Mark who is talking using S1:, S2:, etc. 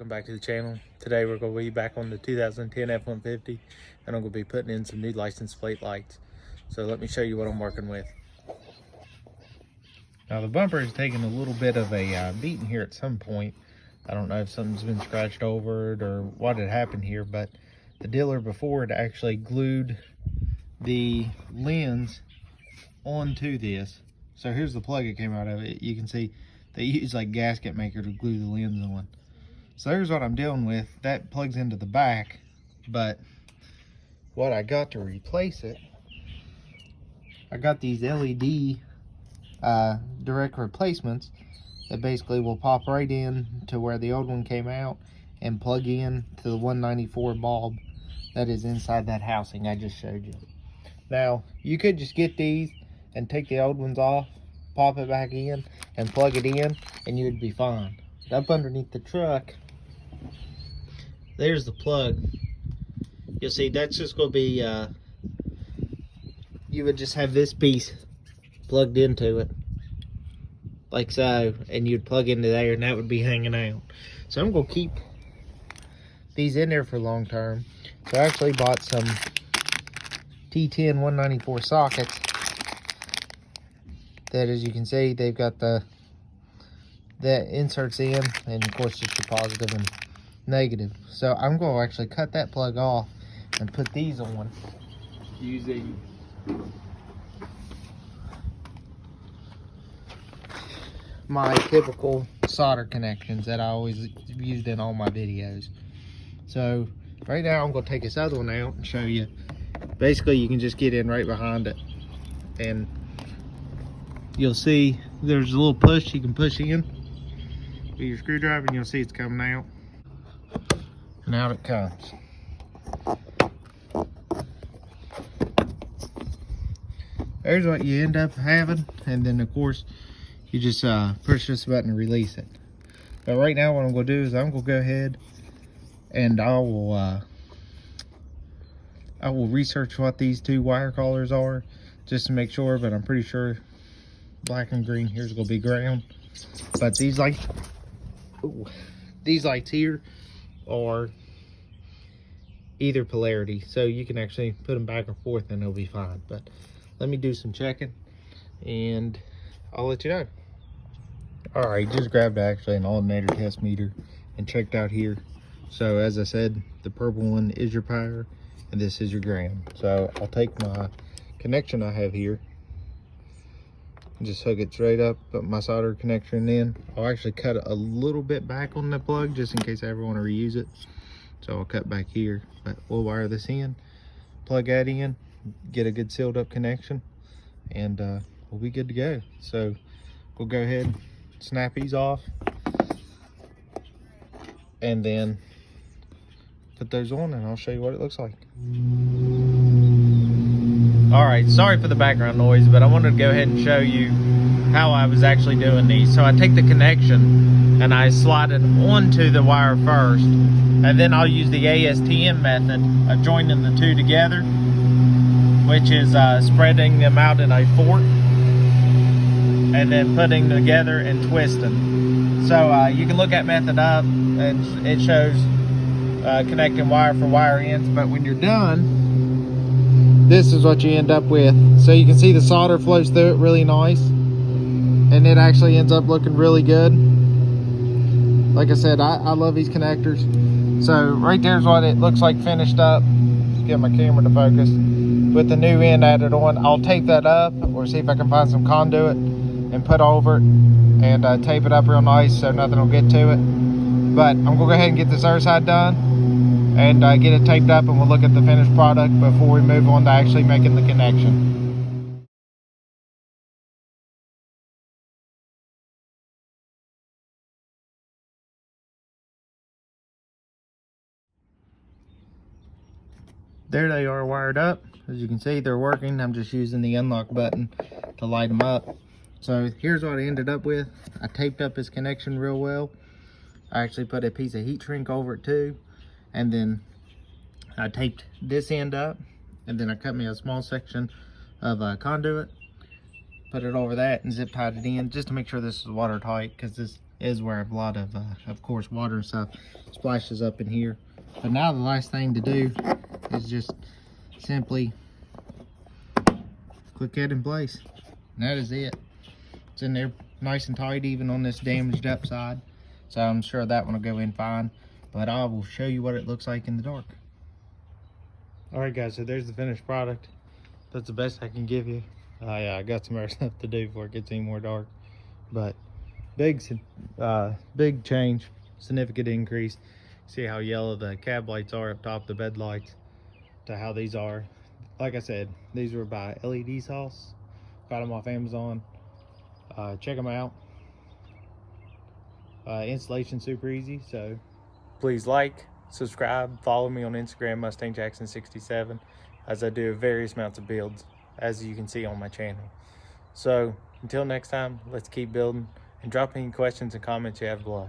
S1: welcome back to the channel. Today we're going to be back on the 2010 F-150 and I'm going to be putting in some new license plate lights. So let me show you what I'm working with. Now the bumper is taking a little bit of a beating here at some point. I don't know if something's been scratched over it or what had happened here, but the dealer before had actually glued the lens onto this. So here's the plug that came out of it. You can see they use like gasket maker to glue the lens on. So there's what I'm dealing with. That plugs into the back, but what I got to replace it, I got these LED direct replacements that basically will pop right in to where the old one came out and plug in to the 194 bulb that is inside that housing I just showed you. Now you could just get these and take the old ones off, pop it back in and plug it in and you would be fine. Up underneath the truck, there's the plug. You'll see that's just going to be you would just have this piece plugged into it like so, and you'd plug into there and that would be hanging out. So I'm going to keep these in there for long term. So I actually bought some T10 194 sockets that, as you can see, they've got the inserts in, and of course just your positive and negative. So I'm going to actually cut that plug off and put these on using my typical solder connections that I always used in all my videos. So right now I'm going to take this other one out and show you. Basically you can just get in right behind it and you'll see there's a little push you can push in with your screwdriver and you'll see it's coming out. And out it comes. There's what you end up having, and then of course you just push this button and release it. But right now what I'm going to do is I'm going to go ahead and I will research what these two wire collars are just to make sure, but I'm pretty sure black and green here's going to be ground. But these lights here are either polarity, so you can actually put them back and forth and they'll be fine. But let me do some checking and I'll let you know. All right, just grabbed actually an alternator test meter and checked out here. So as I said, the purple one is your power and this is your ground. So I'll take my connection I have here and just hook it straight up, put my solder connection in. I'll actually cut a little bit back on the plug just in case I ever want to reuse it. So I'll cut back here, but we'll wire this in, plug that in, get a good sealed up connection, and we'll be good to go. So we'll go ahead, snap these off, and then put those on and I'll show you what it looks like. All right, sorry for the background noise, but I wanted to go ahead and show you how I was actually doing these. So I take the connection and I slide it onto the wire first, and then I'll use the ASTM method of joining the two together, which is spreading them out in a fork and then putting them together and twisting. So you can look at method up and it shows connecting wire for wire ends, but when you're done, this is what you end up with. So you can see the solder flows through it really nice, and it actually ends up looking really good. Like I said, I love these connectors. So right there's what it looks like finished up. Just get my camera to focus. With the new end added on, I'll tape that up or see if I can find some conduit and put over it and tape it up real nice so nothing will get to it. But I'm gonna go ahead and get this other side done and get it taped up, and we'll look at the finished product before we move on to actually making the connection. There they are wired up. As you can see, they're working. I'm just using the unlock button to light them up. So here's what I ended up with. I taped up this connection real well. I actually put a piece of heat shrink over it too, and then I taped this end up, and then I cut me a small section of conduit, put it over that and zip tied it in just to make sure this is watertight, because this is where a lot of course, water and stuff splashes up in here. But now the last thing to do is just simply click it in place. And that is it. It's in there nice and tight, even on this damaged up side. So I'm sure that one will go in fine. But I will show you what it looks like in the dark. Alright guys, so there's the finished product. That's the best I can give you. Yeah, I got some other stuff to do before it gets any more dark. But big change, significant increase. See how yellow the cab lights are up top, the bed lights, to how these are. Like I said, these were by LED Sauce. Got them off Amazon. Check them out. Installation super easy, so please like, subscribe, follow me on Instagram, Mustang Jackson 67, as I do various amounts of builds, as you can see on my channel. So until next time, let's keep building, and drop any questions and comments you have below.